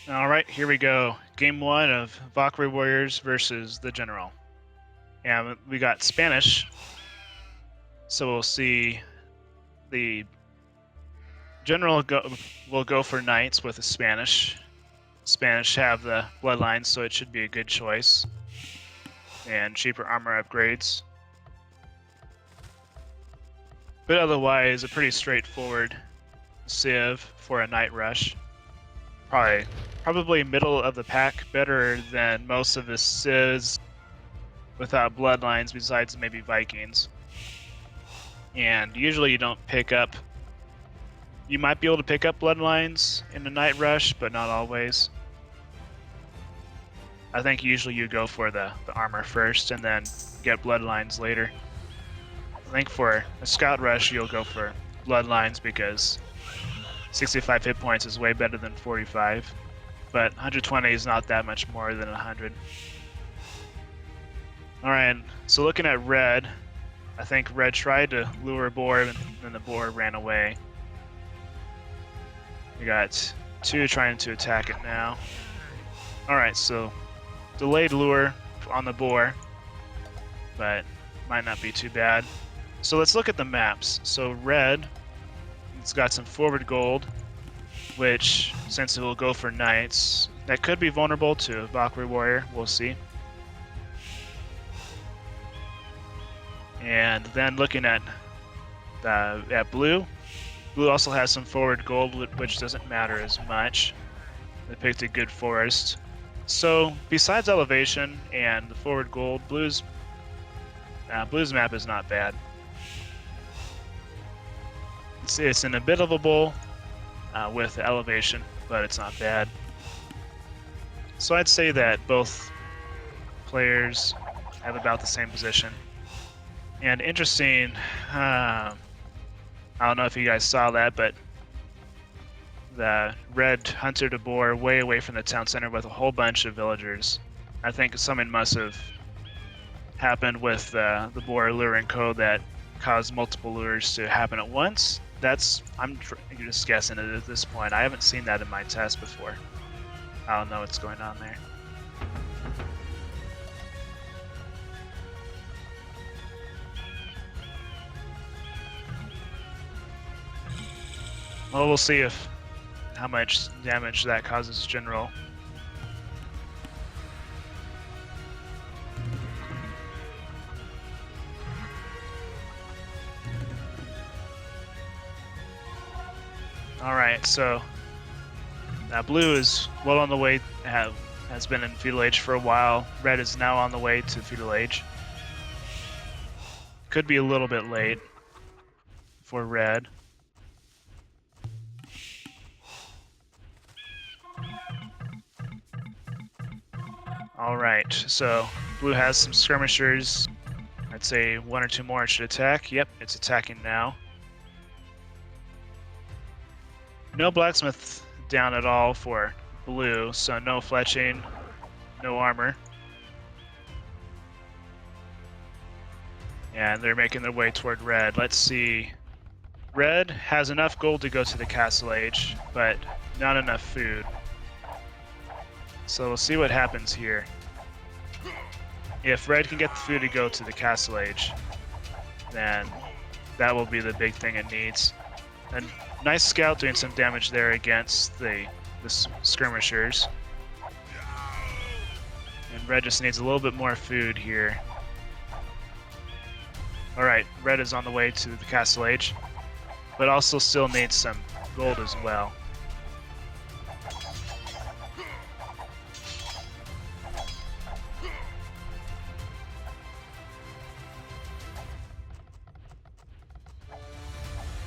All right, here we go. Game 1 of Valkyrie Warriors versus the General. And we got Spanish, so we'll see the General will go for Knights with the Spanish. Spanish have the bloodlines, so it should be a good choice. And cheaper armor upgrades. But otherwise, a pretty straightforward civ for a Knight Rush. Probably middle of the pack, better than most of the civs without bloodlines besides maybe Vikings. And usually you don't pick up... You might be able to pick up bloodlines in a Night Rush, but not always. I think usually you go for the armor first and then get bloodlines later. I think for a Scout Rush you'll go for bloodlines because 65 hit points is way better than 45, but 120 is not that much more than 100. Alright, so looking at red, I think red tried to lure boar and then the boar ran away. We got two trying to attack it now. Alright, so delayed lure on the boar, but might not be too bad. So let's look at the maps. So red, it's got some forward gold, which, since it will go for knights, that could be vulnerable to Valkyrie Warrior, we'll see. And then looking at blue, blue also has some forward gold, which doesn't matter as much. They picked a good forest. So besides elevation and the forward gold, blue's map is not bad. It's in a bit of a bowl with elevation, but it's not bad. So I'd say that both players have about the same position. And interesting, I don't know if you guys saw that, but the red hunted a boar way away from the town center with a whole bunch of villagers. I think something must have happened with the boar luring code that caused multiple lures to happen at once. I'm just guessing it at this point. I haven't seen that in my test before. I don't know what's going on there. Well, we'll see how much damage that causes general. Alright, so blue is well on the way, has been in feudal age for a while. Red is now on the way to feudal age. Could be a little bit late for red. Alright, so blue has some skirmishers. I'd say one or two more should attack. Yep, it's attacking now. No blacksmith down at all for blue, so no fletching, no armor. And they're making their way toward red. Let's see. Red has enough gold to go to the castle age, but not enough food. So we'll see what happens here. If red can get the food to go to the castle age, then that will be the big thing it needs. And nice scout doing some damage there against the skirmishers. And red just needs a little bit more food here. Alright, red is on the way to the castle age, but also still needs some gold as well.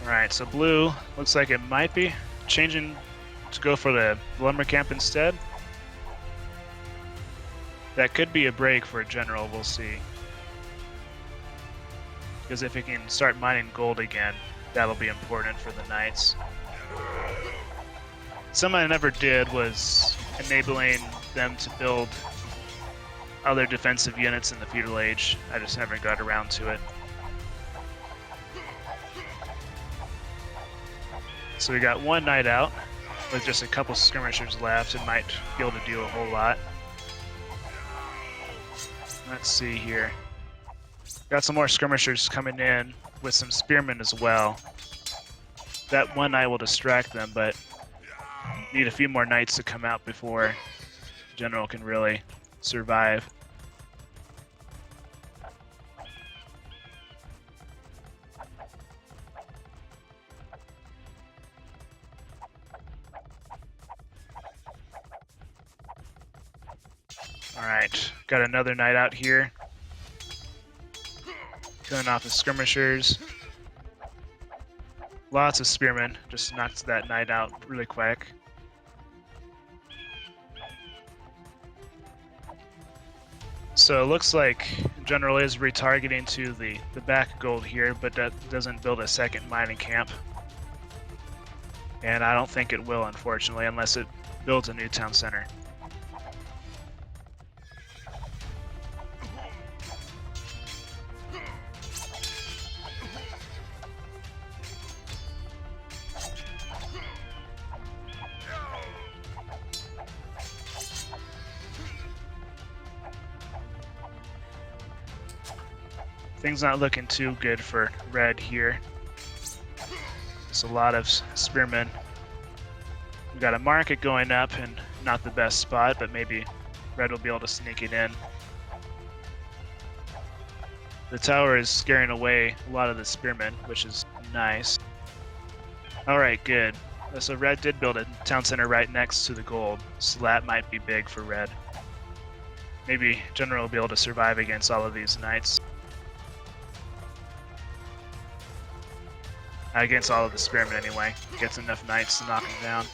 Alright, so blue looks like it might be changing to go for the lumber camp instead. That could be a break for a general, we'll see. Because if he can start mining gold again, that'll be important for the knights. Something I never did was enabling them to build other defensive units in the feudal age. I just never got around to it. So we got one knight out. with just a couple skirmishers left, it might be able to do a whole lot. Let's see here. Got some more skirmishers coming in with some spearmen as well. That one knight will distract them, but need a few more knights to come out before General can really survive. Alright, got another knight out here. Killing off the skirmishers. Lots of spearmen, just knocked that knight out really quick. So it looks like General is retargeting to the back gold here, but that doesn't build a second mining camp. And I don't think it will, unfortunately, unless it builds a new town center. Things not looking too good for red here. There's a lot of spearmen. We've got a market going up and not the best spot, but maybe red will be able to sneak it in. The tower is scaring away a lot of the spearmen, which is nice. Alright, good. So red did build a town center right next to the gold, so that might be big for red. Maybe General will be able to survive against all of these knights. Against all of the spearmen anyway. Gets enough knights to knock him down.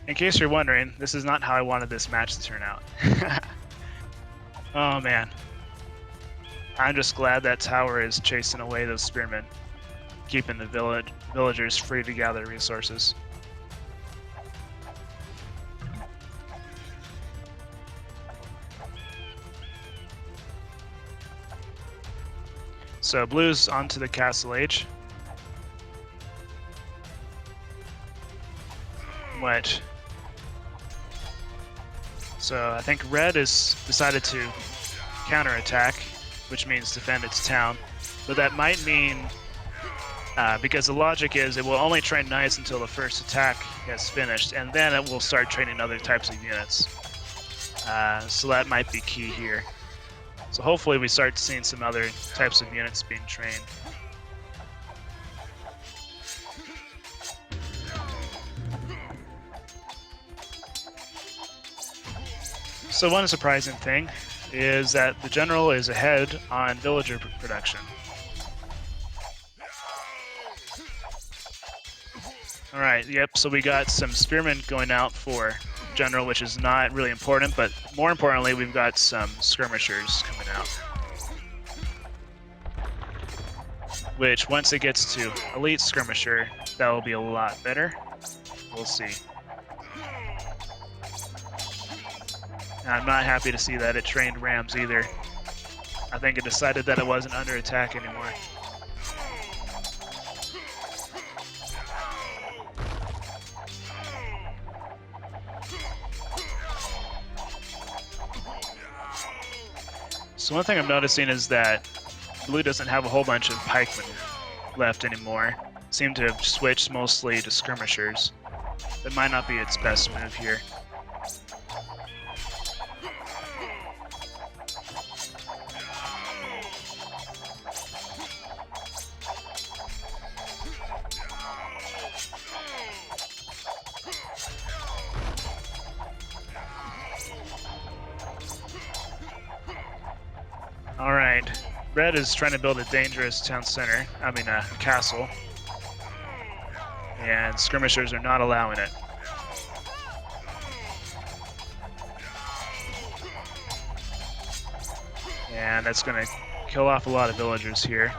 In case you're wondering, this is not how I wanted this match to turn out. Oh man. I'm just glad that tower is chasing away those spearmen, keeping the villagers free to gather resources. So blue's onto the castle age. What? So I think red has decided to counterattack, which means defend its town. But that might mean, because the logic is it will only train knights until the first attack has finished, and then it will start training other types of units. So that might be key here. So hopefully we start seeing some other types of units being trained. So one surprising thing is that the general is ahead on villager production. Alright, yep, so we got some spearmen going out for general, which is not really important, but more importantly, we've got some skirmishers coming out. Which, once it gets to elite skirmisher, that will be a lot better. We'll see. And I'm not happy to see that it trained rams either. I think it decided that it wasn't under attack anymore. So one thing I'm noticing is that blue doesn't have a whole bunch of pikemen left anymore. Seem to have switched mostly to skirmishers. That might not be its best move here. Alright, red is trying to build a dangerous town center, I mean a castle, and skirmishers are not allowing it. And that's going to kill off a lot of villagers here.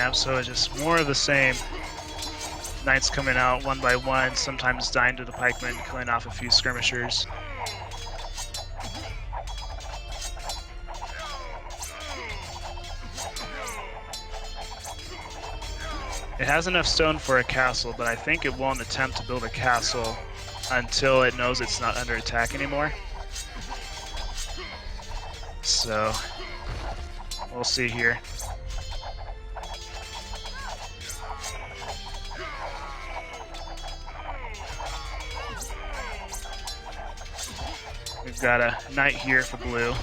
map, so it's just more of the same. Knights coming out one by one, sometimes dying to the pikemen, killing off a few skirmishers. It has enough stone for a castle, but I think it won't attempt to build a castle until it knows it's not under attack anymore. So, we'll see here. We've got a knight here for blue.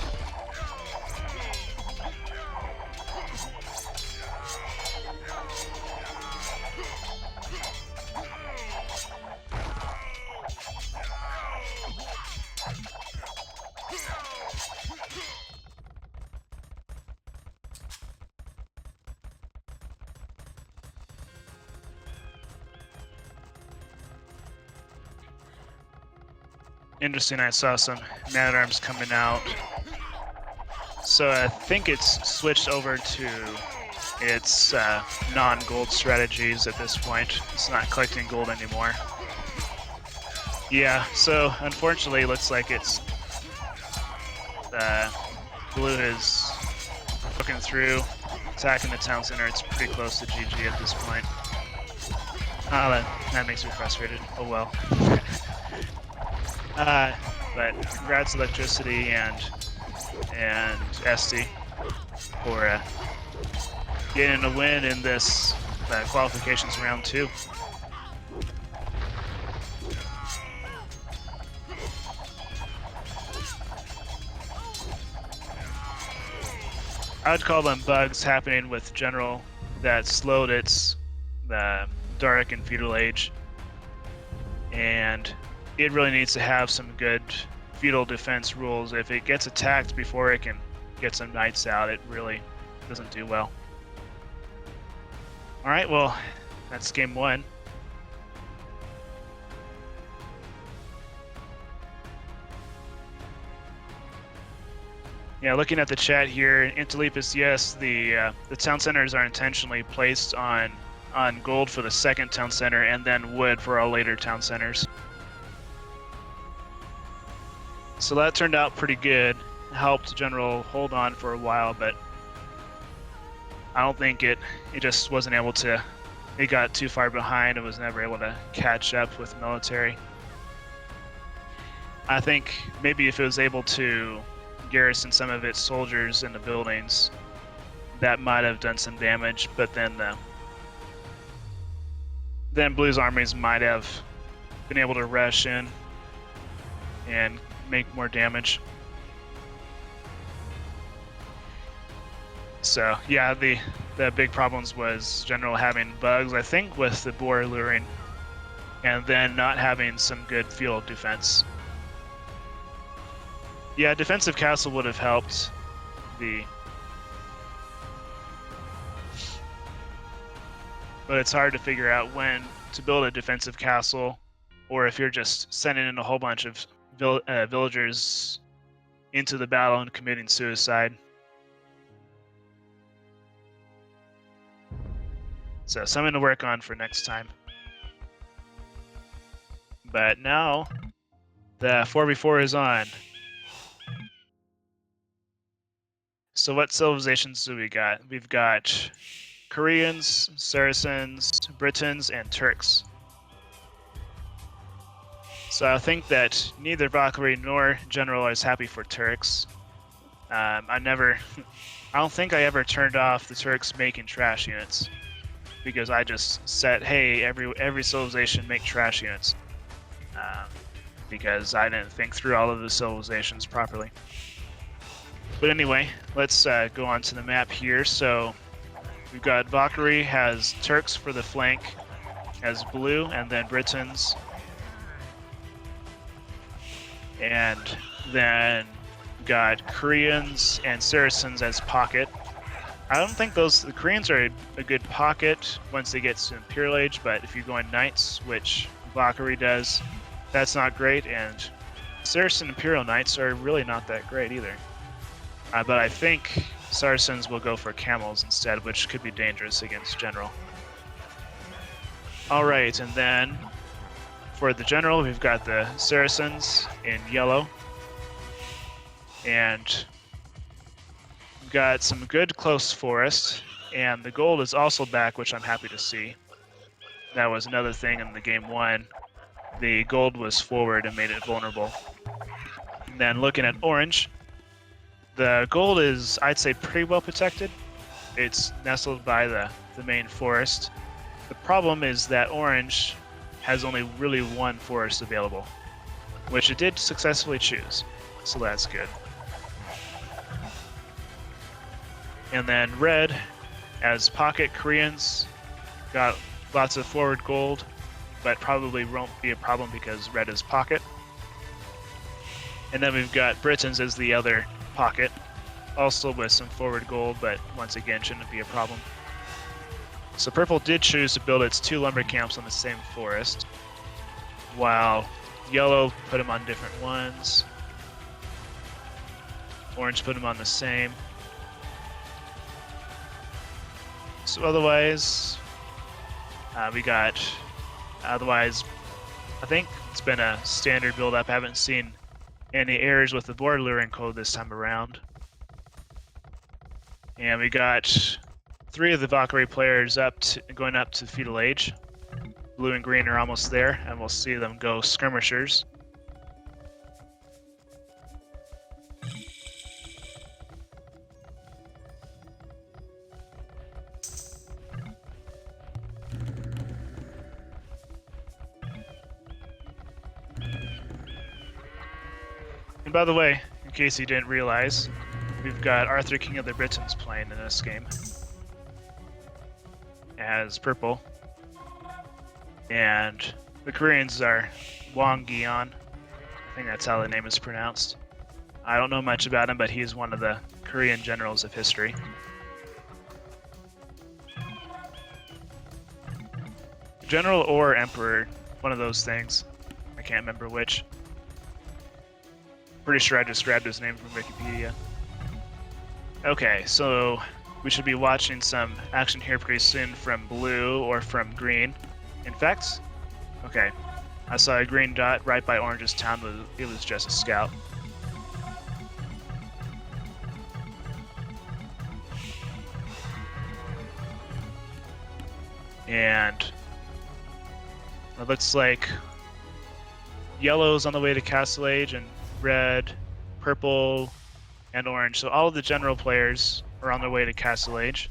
Interesting, I saw some man-at-arms coming out. So I think it's switched over to its non-gold strategies at this point. It's not collecting gold anymore. Yeah, so unfortunately it looks like it's blue is looking through, attacking the town center. It's pretty close to GG at this point. That makes me frustrated. Oh well. But congrats Electricity and Esty for getting a win in this qualifications round 2. I would call them bugs happening with General that slowed its Dark and Feudal Age, and it really needs to have some good feudal defense rules. If it gets attacked before it can get some knights out, it really doesn't do well. Alright, well, that's game 1. Yeah, looking at the chat here, Interlepus, yes, the town centers are intentionally placed on gold for the second town center and then wood for all later town centers. So that turned out pretty good. Helped General hold on for a while, but I don't think it just wasn't able to. It got too far behind and was never able to catch up with military. I think maybe if it was able to garrison some of its soldiers in the buildings, that might have done some damage, but then Blue's armies might have been able to rush in and make more damage. So yeah, the big problems was General having bugs, I think, with the boar luring, and then not having some good field defense. Yeah, defensive castle would have helped but it's hard to figure out when to build a defensive castle, or if you're just sending in a whole bunch of villagers into the battle and committing suicide. So something to work on for next time. But now the 4v4 is on. So what civilizations do we got? We've got Koreans, Saracens, Britons, and Turks. So I think that neither Valkyrie nor General is happy for Turks. I don't think I ever turned off the Turks making trash units, because I just said, hey, every civilization make trash units, because I didn't think through all of the civilizations properly. But anyway, let's go on to the map here. So we've got Valkyrie has Turks for the flank as blue, and then Britons. And then got Koreans and Saracens as pocket. I don't think the Koreans are a good pocket once they get to Imperial Age, but if you're going Knights, which Valkyrie does, that's not great, and Saracen Imperial Knights are really not that great either. But I think Saracens will go for camels instead, which could be dangerous against general. All right, and then for the general, we've got the Saracens in yellow. And we've got some good close forest, and the gold is also back, which I'm happy to see. That was another thing in the game 1. The gold was forward and made it vulnerable. And then looking at orange, the gold is, I'd say, pretty well protected. It's nestled by the main forest. The problem is that orange has only really one forest available, which it did successfully choose, so that's good. And then red, as pocket Koreans, got lots of forward gold, but probably won't be a problem because red is pocket. And then we've got Britons as the other pocket, also with some forward gold, but once again shouldn't be a problem. So purple did choose to build its 2 lumber camps on the same forest, while yellow put them on different ones. Orange put them on the same. So otherwise, I think it's been a standard build-up. I haven't seen any errors with the board luring code this time around. And we got 3 of the Valkyrie players going up to feudal age. Blue and green are almost there, and we'll see them go skirmishers. And by the way, in case you didn't realize, we've got Arthur, King of the Britons playing in this game as purple. And the Koreans are Wang Gion. I think that's how the name is pronounced. I don't know much about him, but he is one of the Korean generals of history. General or Emperor, one of those things. I can't remember which. Pretty sure I just grabbed his name from Wikipedia. Okay, so we should be watching some action here pretty soon from blue or from green. In fact, okay, I saw a green dot right by orange's town, but it was just a scout. And it looks like yellow's on the way to Castle Age, and red, purple, and orange. So all of the general players are on their way to Castle Age.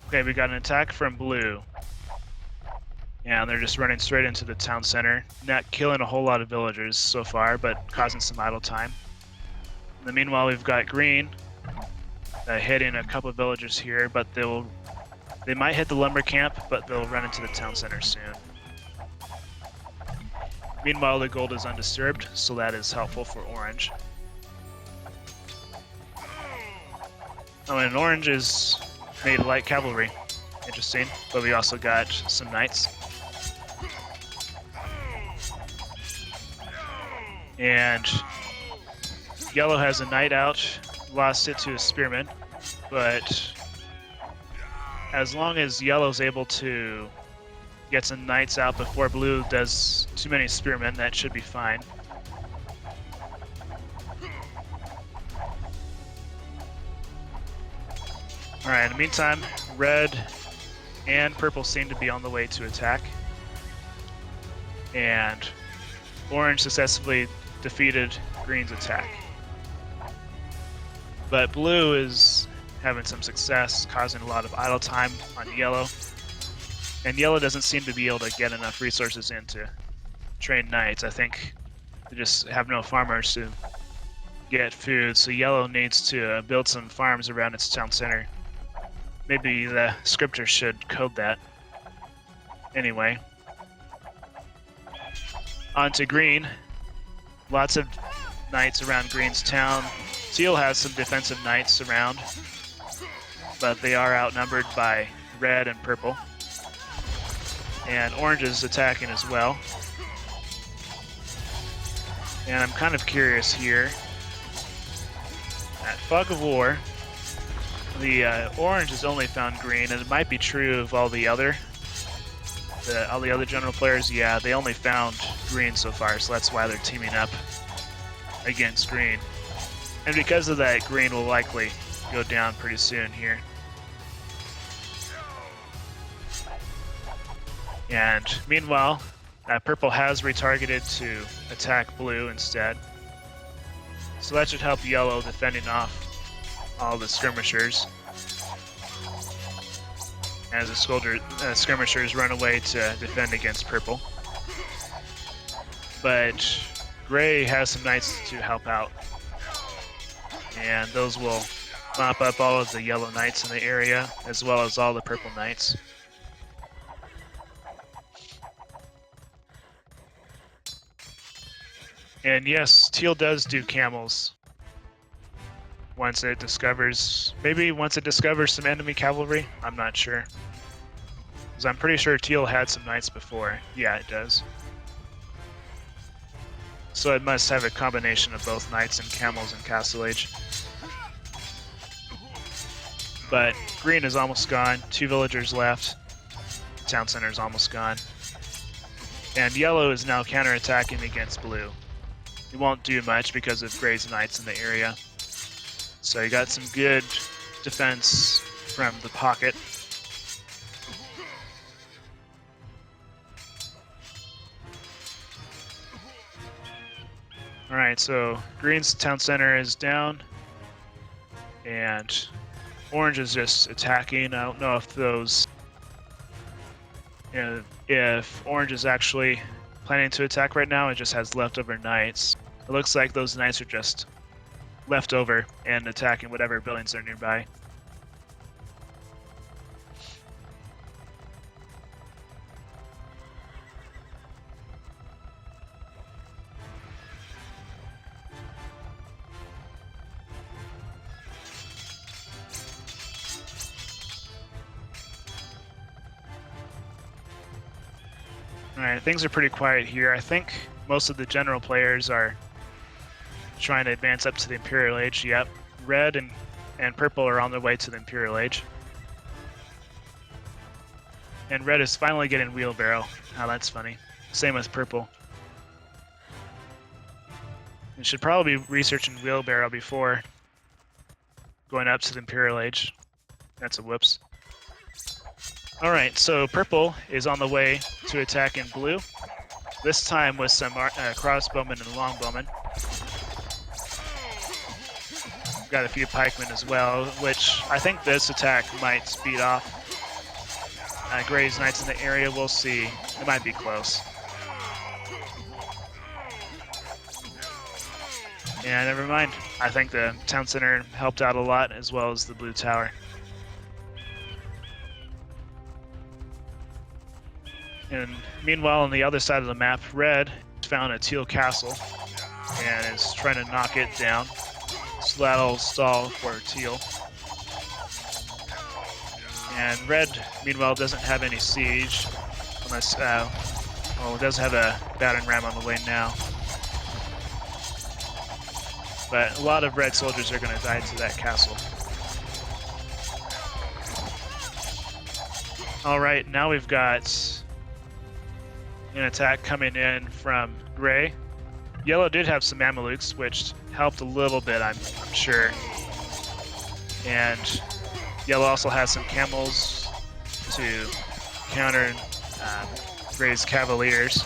Okay, we got an attack from blue. And they're just running straight into the town center. Not killing a whole lot of villagers so far, but causing some idle time. In the meanwhile, we've got green hitting a couple of villagers here, but they might hit the lumber camp, but they'll run into the town center soon. Meanwhile, the gold is undisturbed, so that is helpful for orange. Oh, and orange is made light cavalry. Interesting, but we also got some knights. And yellow has a knight out, lost it to a spearman, but as long as yellow's able to get some knights out before blue does too many spearmen, that should be fine. Alright, in the meantime, red and purple seem to be on the way to attack. And orange successfully defeated green's attack. But blue is having some success, causing a lot of idle time on yellow. And yellow doesn't seem to be able to get enough resources in to train knights. I think they just have no farmers to get food, so yellow needs to build some farms around its town center. Maybe the scripter should code that. Anyway. On to green. Lots of knights around green's town. Teal has some defensive knights around, but they are outnumbered by red and purple. And orange is attacking as well. And I'm kind of curious here. At Fog of War, the orange has only found green, and it might be true of all the other general players. Yeah, they only found green so far, so that's why they're teaming up against green. And because of that, green will likely go down pretty soon here. And meanwhile, purple has retargeted to attack blue instead. So that should help yellow defending off all the skirmishers as the skirmishers run away to defend against purple. But gray has some knights to help out, and those will mop up all of the yellow knights in the area as well as all the purple knights. And yes, teal does do camels once it discovers some enemy cavalry. I'm not sure, because I'm pretty sure teal had some knights before. Yeah, it does. So it must have a combination of both knights and camels in Castle Age. But green is almost gone. 2 villagers left. Town center is almost gone. And yellow is now counterattacking against blue. It won't do much because of gray's knights in the area. So you got some good defense from the pocket. Alright, so green's town center is down, and orange is just attacking. I don't know if if orange is actually planning to attack right now. It just has leftover knights. It looks like those knights are just left over and attacking whatever buildings are nearby. Alright, things are pretty quiet here. I think most of the general players are trying to advance up to the Imperial Age. Yep, red and purple are on their way to the Imperial Age. And red is finally getting wheelbarrow. Oh, that's funny. Same with purple. You should probably be researching wheelbarrow before going up to the Imperial Age. That's a whoops. Alright, so purple is on the way to attack in blue. This time with some crossbowmen and longbowmen. Got a few pikemen as well, which I think this attack might speed off gray's knights in the area. We'll see. It might be close. Yeah, never mind. I think the town center helped out a lot, as well as the blue tower. And meanwhile, on the other side of the map, red found a teal castle and is trying to knock it down. So that'll stall for teal. And red, meanwhile, doesn't have any siege, unless, well, it does have a battering ram on the way now. But a lot of red soldiers are going to die to that castle. Alright, now we've got an attack coming in from gray. Yellow did have some Mamelukes, which helped a little bit, I'm sure. And yellow also has some camels to counter gray's cavaliers.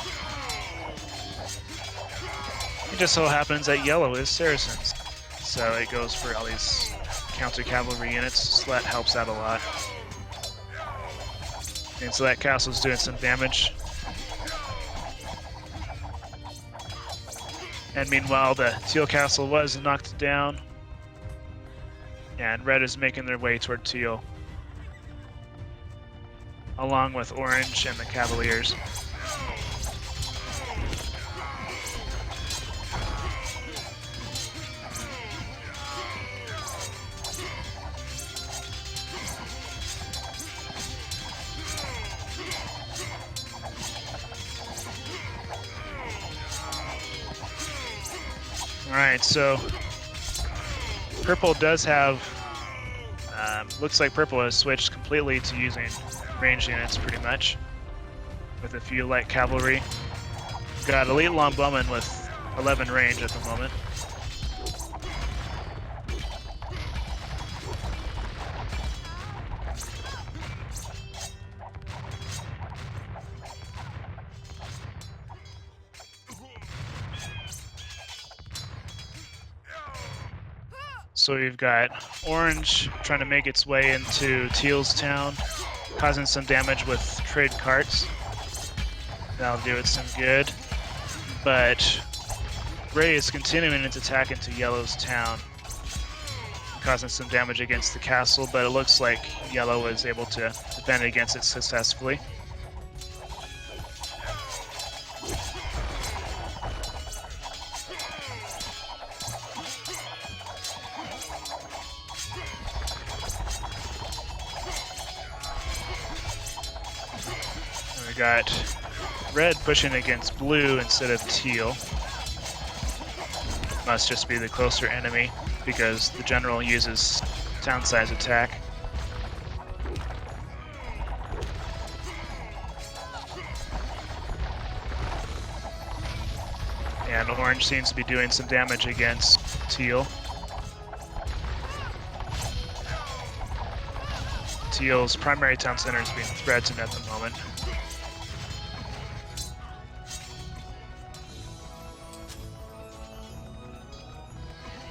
It just so happens that yellow is Saracens, so it goes for all these counter cavalry units, so that helps out a lot. And so that castle's doing some damage. And meanwhile, the teal castle was knocked down, and red is making their way toward teal, along with orange and the cavaliers. Alright, so purple does have Looks like purple has switched completely to using range units pretty much, with a few light cavalry. Got elite longbowmen with 11 range at the moment. So we've got orange trying to make its way into teal's town, causing some damage with trade carts. That'll do it some good. But gray is continuing its attack into yellow's town, causing some damage against the castle, but it looks like yellow was able to defend against it successfully. Got red pushing against blue instead of teal. Must just be the closer enemy because the general uses town size attack. And orange seems to be doing some damage against teal. Teal's primary town center is being threatened at the moment.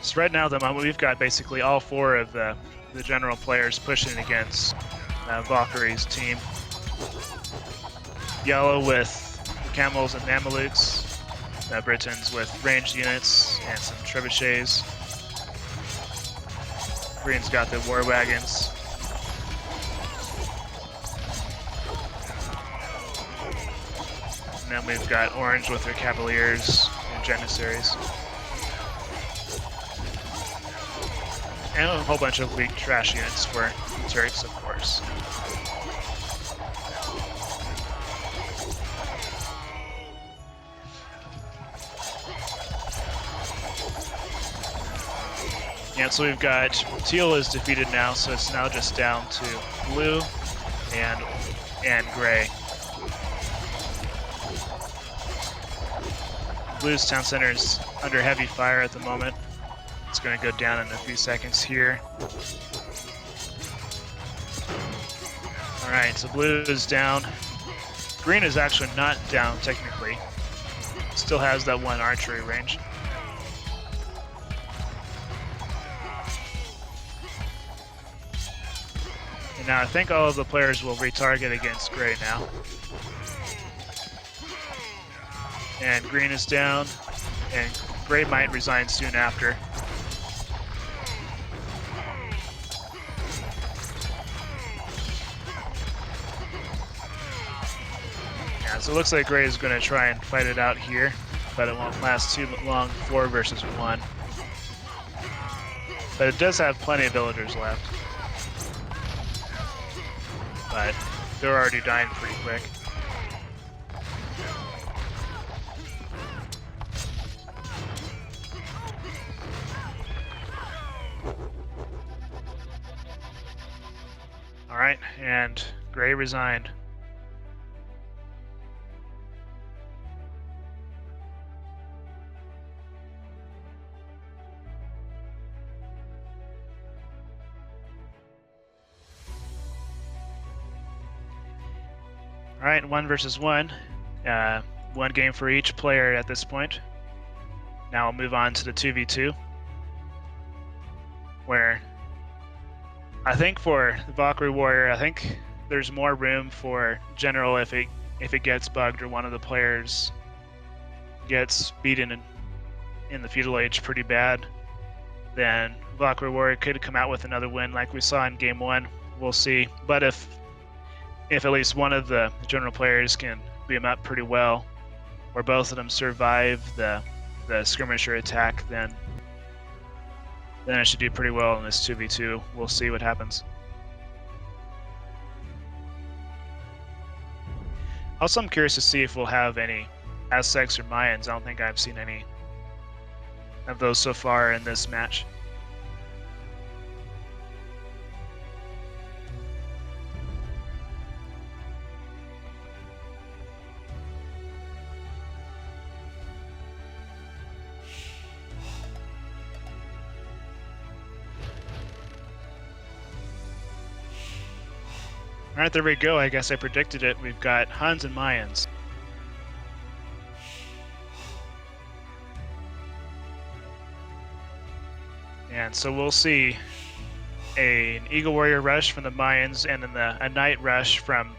So right now, at the moment, we've got basically all four of the general players pushing against Valkyrie's team. Yellow with the camels and Mamelukes, Britons with ranged units and some trebuchets. Green's got the war wagons. And then we've got orange with their cavaliers and janissaries. And a whole bunch of weak trash units for Turks, of course. Yeah, so we've got teal is defeated now, so it's now just down to blue and gray. Blue's town center is under heavy fire at the moment. It's going to go down in a few seconds here. All right, so blue is down. Green is actually not down technically. Still has that one archery range. And now I think all of the players will retarget against gray now. And green is down, and gray might resign soon after. So it looks like gray is going to try and fight it out here, but it won't last too long, 4 versus 1. But it does have plenty of villagers left. But they're already dying pretty quick. All right, and gray resigned. All right, 1 versus 1. One game for each player at this point. Now we'll move on to the 2v2, where I think for the Valkyrie Warrior, I think there's more room for general if it gets bugged or one of the players gets beaten in the feudal age pretty bad. Then Valkyrie Warrior could come out with another win like we saw in game 1. We'll see. But if at least one of the general players can beat them up pretty well, or both of them survive the skirmisher attack, then I should do pretty well in this 2v2. We'll see what happens. Also, I'm curious to see if we'll have any Aztecs or Mayans. I don't think I've seen any of those so far in this match. Alright, there we go. I guess I predicted it. We've got Huns and Mayans. And so we'll see an Eagle Warrior rush from the Mayans and then a Knight rush from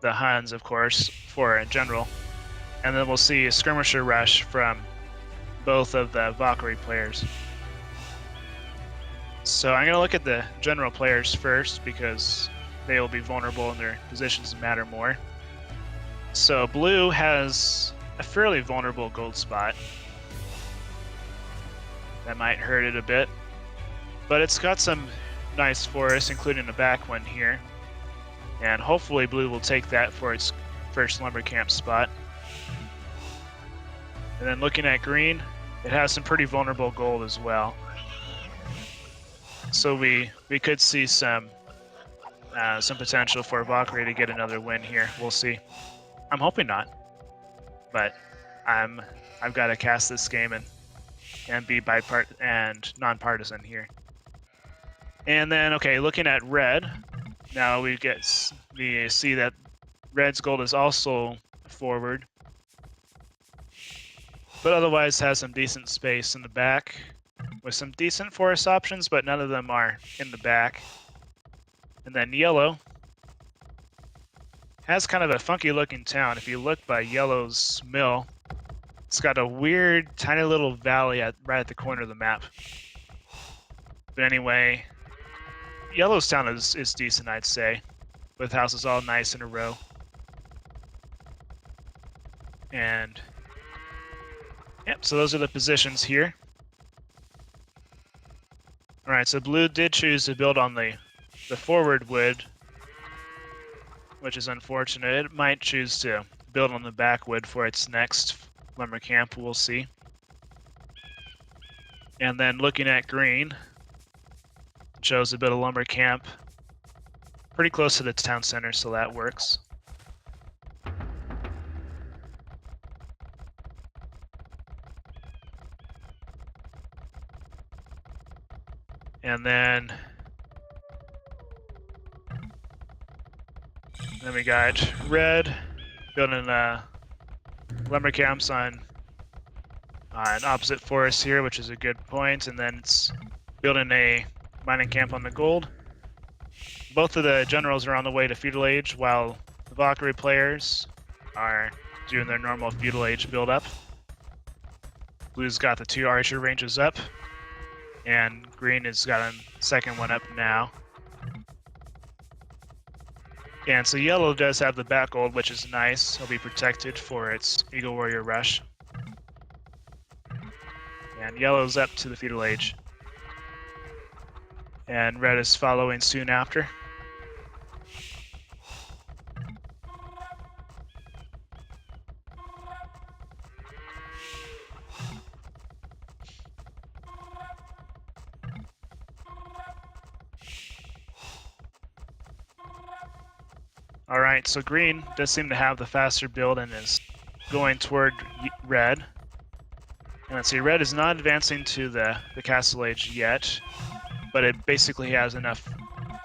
the Huns, of course, for a general. And then we'll see a Skirmisher rush from both of the Valkyrie players. So I'm going to look at the general players first because they will be vulnerable and their positions matter more. So blue has a fairly vulnerable gold spot. That might hurt it a bit. But it's got some nice forests, including a back one here. And hopefully blue will take that for its first lumber camp spot. And then looking at green, it has some pretty vulnerable gold as well. So we could see some potential for Valkyrie to get another win here. We'll see. I'm hoping not, but I've got to cast this game and be nonpartisan here. And then, okay, looking at red, now we see that red's gold is also forward, but otherwise has some decent space in the back with some decent forest options, but none of them are in the back. And then yellow has kind of a funky looking town. If you look by yellow's mill, it's got a weird tiny little valley right at the corner of the map. But anyway, yellow's town is decent, I'd say, with houses all nice in a row. And yep, so those are the positions here. Alright, so blue did choose to build on the forward wood, which is unfortunate. It might choose to build on the back wood for its next lumber camp, we'll see. And then looking at green, chose to build a lumber camp pretty close to the town center, so that works. And then we got red building lumber camps on opposite forests here, which is a good point. And then it's building a mining camp on the gold. Both of the generals are on the way to feudal age, while the Valkyrie players are doing their normal feudal age build up. Blue's got the 2 archer ranges up, and green has got a second one up now. And so yellow does have the back gold, which is nice. It'll be protected for its Eagle Warrior rush. And yellow's up to the feudal age. And red is following soon after. Alright, so green does seem to have the faster build and is going toward red. And let's see, red is not advancing to the castle age yet, but it basically has enough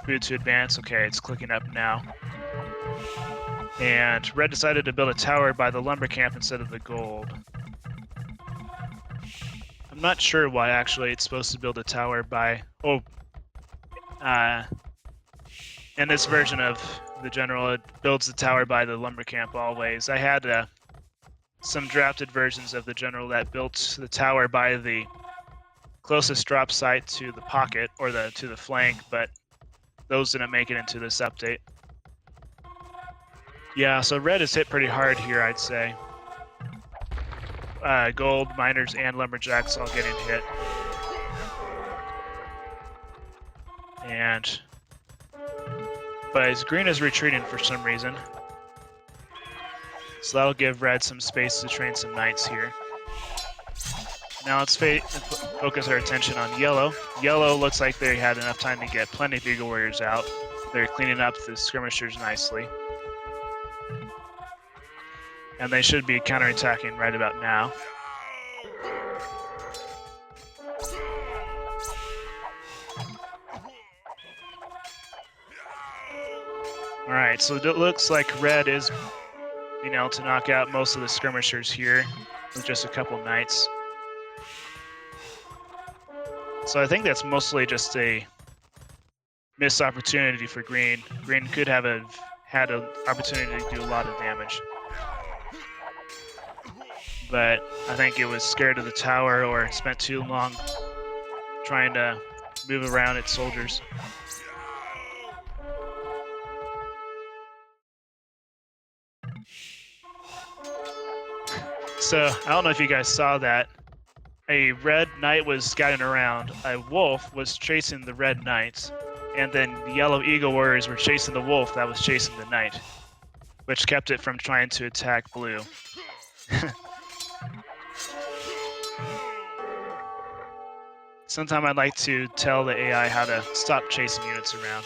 food to advance. Okay, it's clicking up now. And red decided to build a tower by the lumber camp instead of the gold. I'm not sure why actually it's supposed to build a tower by... in this version of the general, it builds the tower by the lumber camp always. I had some drafted versions of the general that built the tower by the closest drop site to the pocket or to the flank, but those didn't make it into this update. Yeah, so red is hit pretty hard here, I'd say. Gold, miners, and lumberjacks all getting hit. But green is retreating for some reason. So that'll give red some space to train some knights here. Now let's focus our attention on yellow. Yellow looks like they had enough time to get plenty of Eagle Warriors out. They're cleaning up the skirmishers nicely. And they should be counterattacking right about now. All right, so it looks like red is being able to knock out most of the skirmishers here with just a couple knights. So I think that's mostly just a missed opportunity for green. Green could have had an opportunity to do a lot of damage. But I think it was scared of the tower or spent too long trying to move around its soldiers. So I don't know if you guys saw that. A red knight was scouting around. A wolf was chasing the red knights. And then the yellow eagle warriors were chasing the wolf that was chasing the knight, which kept it from trying to attack blue. Sometime I'd like to tell the AI how to stop chasing units around.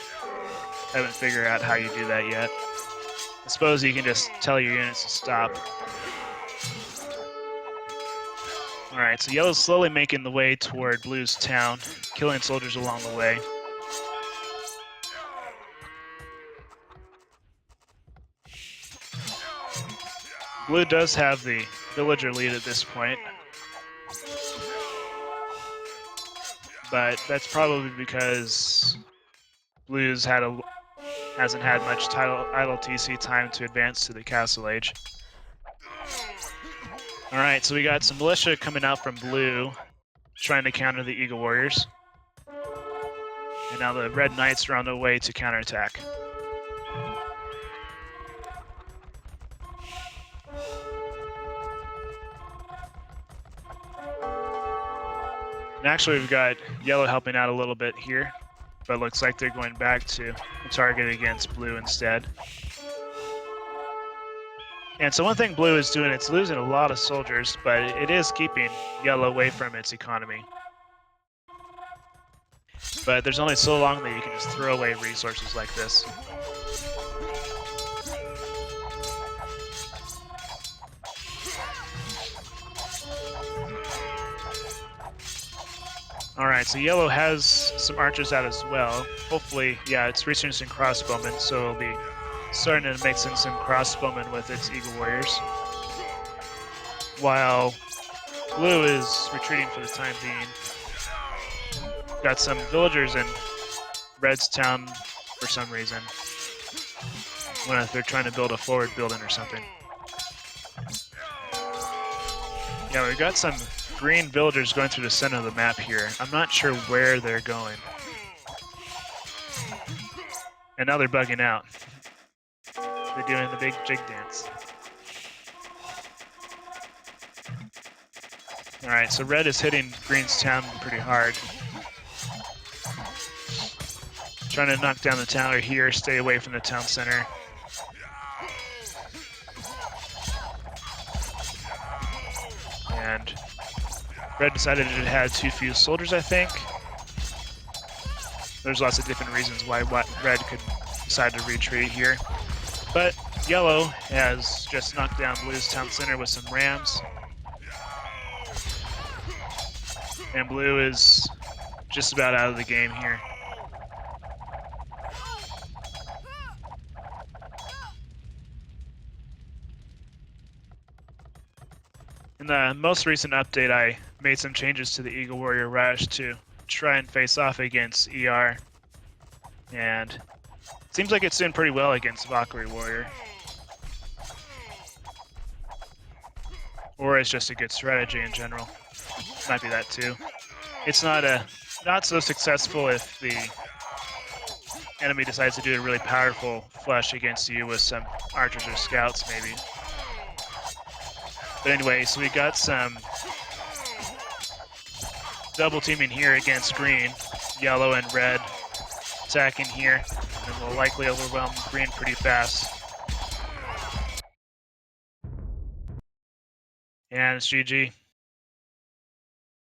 I haven't figured out how you do that yet. I suppose you can just tell your units to stop. Alright, so yellow's slowly making the way toward blue's town, killing soldiers along the way. Blue does have the villager lead at this point, but that's probably because blue's hasn't had much idle TC time to advance to the castle age. Alright, so we got some militia coming out from blue, trying to counter the eagle warriors. And now the red knights are on their way to counterattack. And actually we've got yellow helping out a little bit here, but it looks like they're going back to target against blue instead. And so one thing blue is doing, it's losing a lot of soldiers, but it is keeping yellow away from its economy. But there's only so long that you can just throw away resources like this. Alright, so yellow has some archers out as well. Hopefully, yeah, it's researching crossbowmen, so it'll be starting to mix in some crossbowmen with its eagle warriors. While blue is retreating for the time being. Got some villagers in red's town for some reason. I wonder if they're trying to build a forward building or something. Yeah, we've got some green villagers going through the center of the map here. I'm not sure where they're going. And now they're bugging out. They're doing the big jig dance. Alright, so red is hitting green's town pretty hard. Trying to knock down the tower here, stay away from the town center. And red decided it had too few soldiers, I think. There's lots of different reasons why red could decide to retreat here. But yellow has just knocked down blue's town center with some rams. And blue is just about out of the game here. In the most recent update, I made some changes to the Eagle Warrior Rush to try and face off against ER. And it seems like it's doing pretty well against Valkyrie Warrior. Or it's just a good strategy in general. Might be that too. It's not so successful if the enemy decides to do a really powerful flush against you with some archers or scouts, maybe. But anyway, so we got some double teaming here against green, yellow and red attacking here, and we'll likely overwhelm green pretty fast. And it's GG.